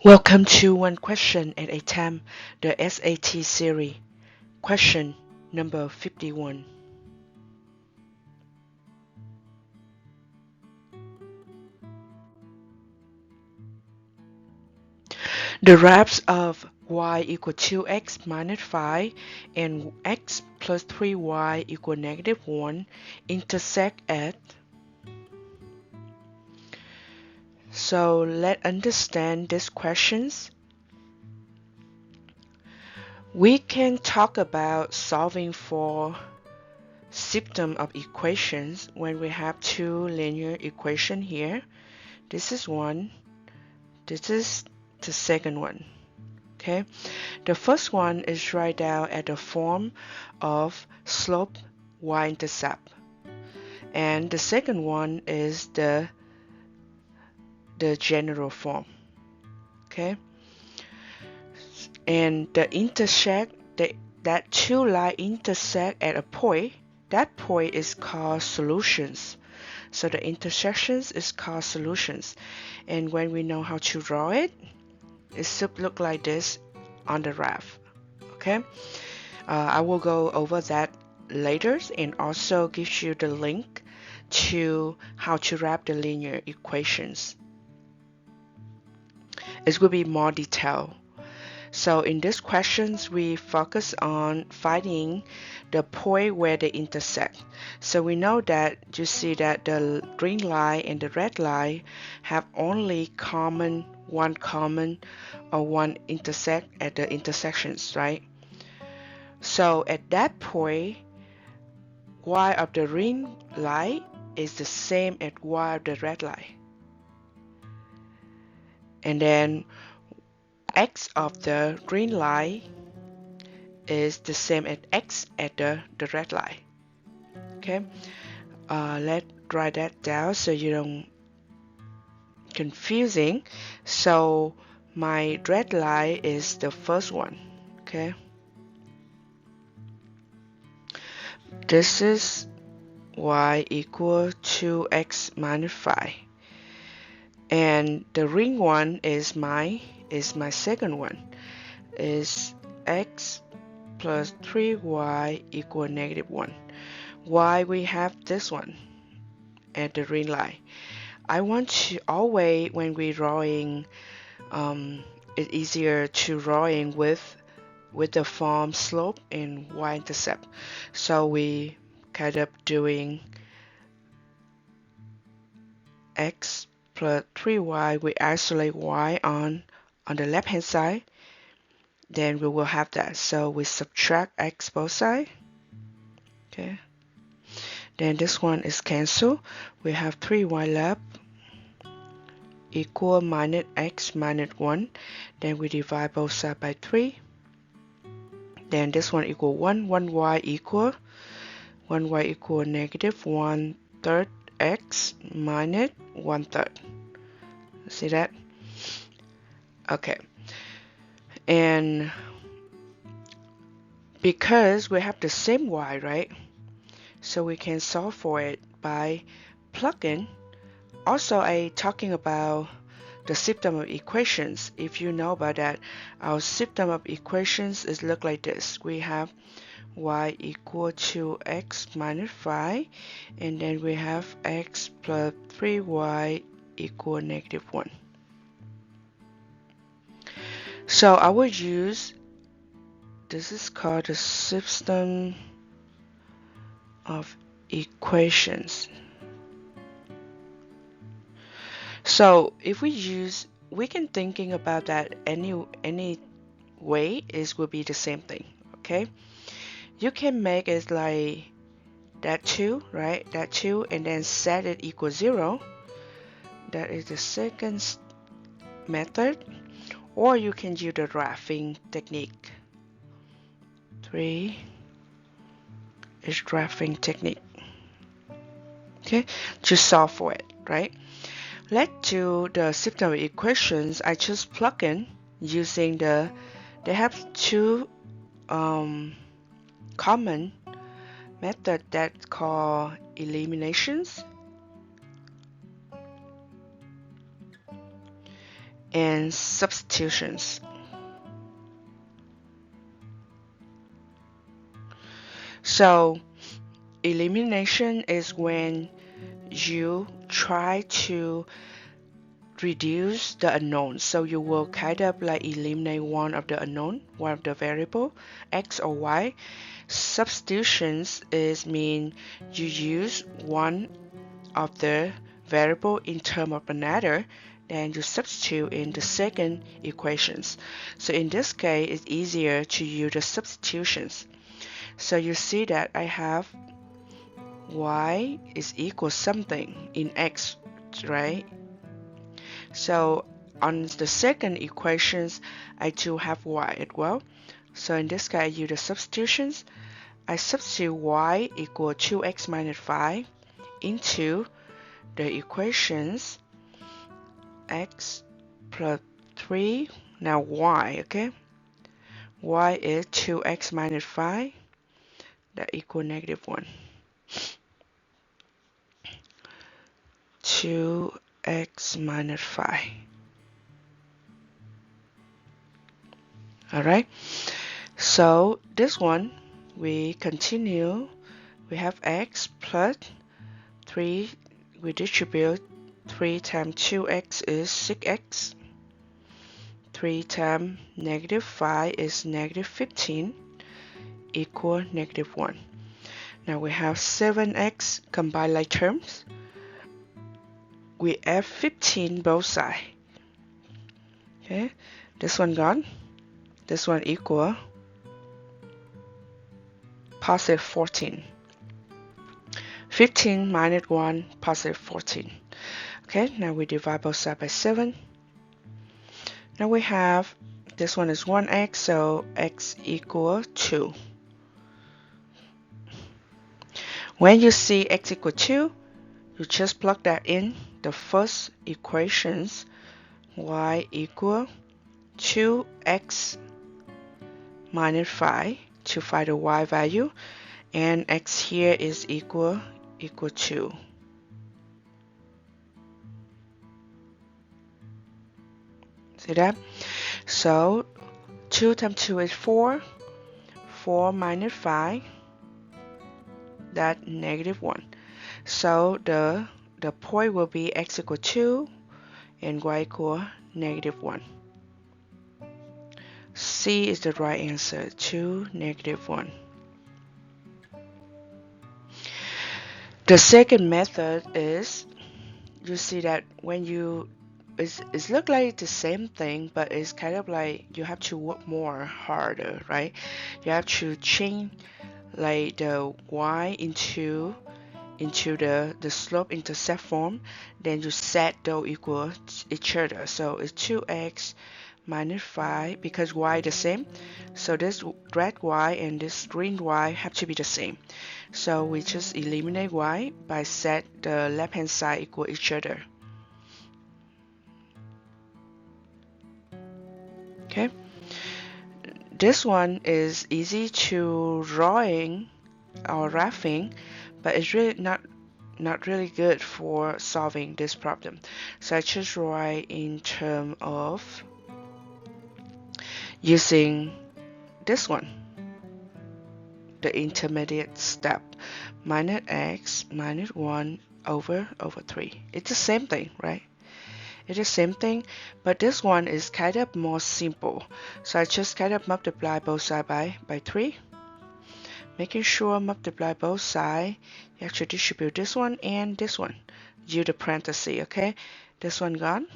Welcome to One Question at a Time, the SAT series. Question number 51. The graphs of y equal 2x minus 5 and x plus 3y equal negative 1 intersect at. So let's understand these questions. We can talk about solving for system of equations when we have two linear equations here. This is one. This is the second one. Okay, the first one is write down at the form of slope y-intercept, and the second one is the general form. Okay, and the intersect, that two lines intersect at a point. That point is called solutions. So the intersections is called solutions, and when we know how to draw it, it should look like this on the graph. Okay, I will go over that later and also give you the link to how to wrap the linear equations. It will be more detailed. So in these questions, we focus on finding the point where they intersect. So we know that you see that the green line and the red line have only one intersect at the intersections, right? So at that point, y of the green line is the same as y of the red line. And then x of the green line is the same as x at the red line. Okay, let's write that down so you don't confusing. So my red line is the first one. Okay, this is y equal to x minus 5, and the green one is my second one, is x plus 3y equal negative 1. Why we have this one at the green line? I want to always, when we drawing, it's easier to drawing with the form slope and y-intercept. So we kind of doing x plus 3y. We isolate y on the left hand side. Then we will have that. So we subtract x both sides. Okay. Then this one is cancelled. We have 3y left equal minus x minus 1. Then we divide both sides by 3. Then this one equal 1. 1y equal negative 1/3 x minus 1/3. See that? Okay. And because we have the same y, right? So we can solve for it by plugging. Also, I talking about the system of equations. If you know about that, our system of equations is look like this. We have y equal to x minus 5, and then we have x plus 3y equal negative 1. So I will use, this is called the system of equations. So if we can thinking about that any way, is will be the same thing. Okay, you can make it like that 2, right? That 2, and then set it equal 0. That is the second method. Or you can use the graphing technique. 3 is graphing technique. Okay, to solve for it, right? Let's do the system of equations. I just plug in using they have two common method that's called eliminations and substitutions. So elimination is when you try to reduce the unknown. So you will kind of like eliminate one of the unknown, one of the variable, x or y. Substitutions is mean you use one of the variable in term of another, then you substitute in the second equations. So in this case, it's easier to use the substitutions. So you see that I have y is equal something in x, right? So on the second equations, I do have y as well. So in this case, I use the substitutions. I substitute y equal 2x minus 5 into the equations x plus 3. Now y, okay? Y is 2x minus 5. That equal negative 1. 2x minus 5. Alright, so this one we continue. We have x plus 3. We distribute 3 times 2x is 6x. 3 times negative 5 is negative 15 equal negative 1. Now we have 7x combined like terms. We add 15 both sides. Okay, this one gone. This one equal positive 14. 15 minus 1, positive 14. Okay, now we divide both sides by 7. Now we have, this one is 1x, so x equal 2. When you see x equal 2, you just plug that in the first equations. Y equal 2x minus 5 to find the y value, and x here is equal 2. See that? So 2 times 2 is 4. 4 minus 5, that negative 1. So the point will be x equal 2 and y equal negative 1. C is the right answer, 2, negative 1. The second method is, you see that when you, it's look like the same thing, but it's kind of like you have to work more harder, right? You have to change like the y into the slope intercept form, then you set those equal each other. So it's 2x minus 5 because y the same. So this red y and this green y have to be the same. So we just eliminate y by set the left hand side equal each other. Okay. This one is easy to drawing or graphing, but it's really not really good for solving this problem. So I just write in terms of using this one, the intermediate step, minus x minus 1 over 3. It's the same thing, right? It's the same thing, but this one is kind of more simple. So I just kind of multiply both sides by 3. Making sure multiply both sides, you have to distribute this one and this one. Use the parenthesis, okay? This one gone.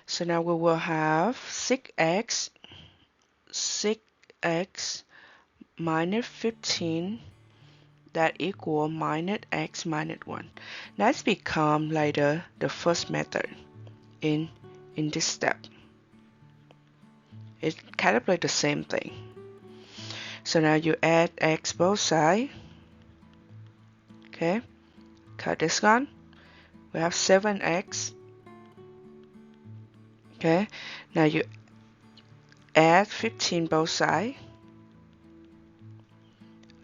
So now we will have 6x minus 15 that equal minus x minus 1. That's become like the first method in this step. It's kind of like the same thing. So now you add x both sides. Okay, cut this one. We have 7x. Okay, now you add 15 both sides.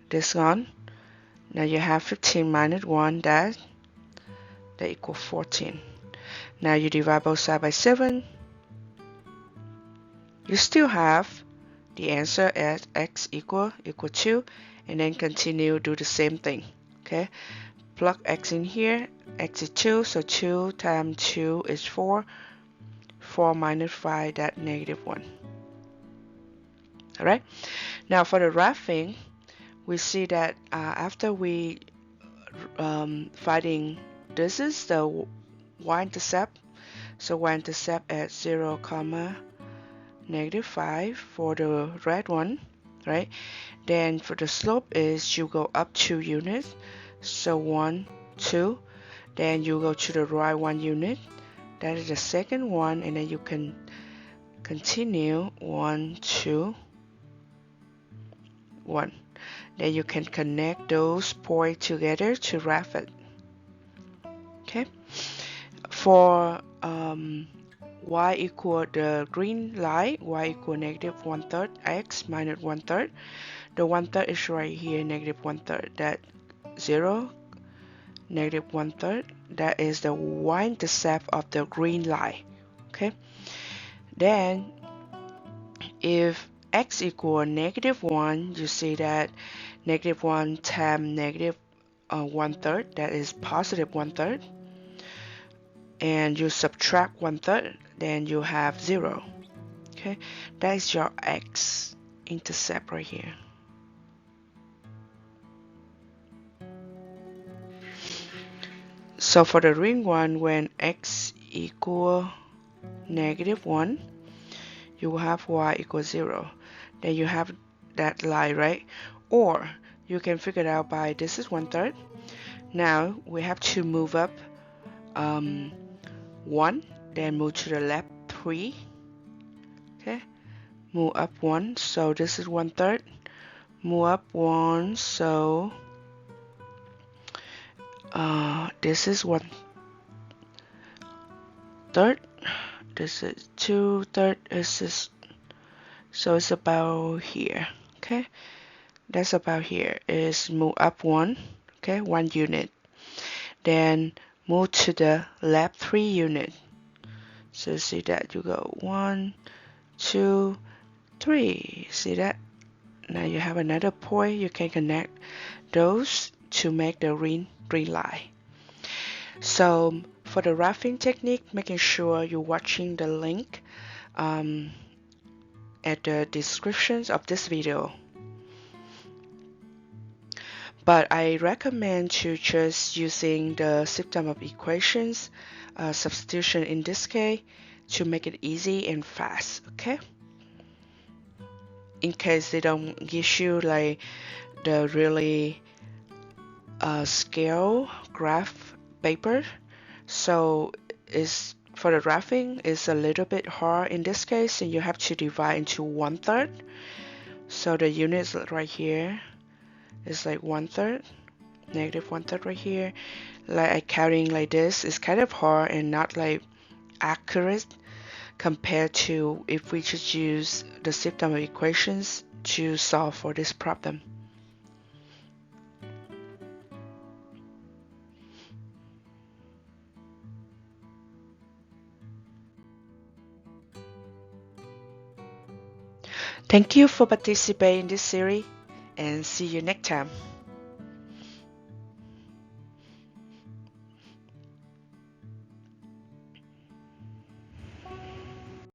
This one. Now you have 15 minus 1, that equals 14. Now you divide both sides by 7. You still have the answer as x equal 2, and then continue do the same thing. Okay, plug x in here. X is 2, so 2 times 2 is 4. 4 minus 5, that's -1. Alright, now for the graphing, we see that after we finding, this is the y-intercept. So y-intercept at 0, -5 for the red one, right? Then for the slope is you go up 2 units, so 1, 2. Then you go to the right 1 unit, that is the second one, and then you can continue 1, 2, 1. Then you can connect those points together to graph it. Okay, for y equal the green line, y equal -1/3 x minus 1/3. The 1/3 is right here, -1/3. That 0, -1/3. That is the y-intercept of the green line. Okay. Then if x equal -1, you see that -1 times -1/3, that is positive 1/3. And you subtract 1/3, then you have 0. Okay, that is your x-intercept right here. So for the ring one, when x equal -1, you will have y equal 0. Then you have that line, right? Or you can figure it out by this is 1/3. Now we have to move up 1, then move to the left 3. Okay, move up 1, so this is 1/3. Move up 1, so this is 1/3. This is 2/3. This is, so it's about here. Okay, that's about here. Is move up 1. Okay, 1 unit. Then move to the left 3 unit. So see that you go 1, 2, 3. See that? Now you have another point. You can connect those to make the green line. So for the graphing technique, making sure you're watching the link at the descriptions of this video. But I recommend to just using the system of equations, substitution in this case, to make it easy and fast. Okay, in case they don't give you like the really scale graph paper, so it's for the graphing is a little bit hard in this case, and you have to divide into 1/3. So the units right here is like 1/3, -1/3 right here. Like counting like this is kind of hard and not like accurate compared to if we just use the system of equations to solve for this problem. Thank you for participating in this series, and see you next time.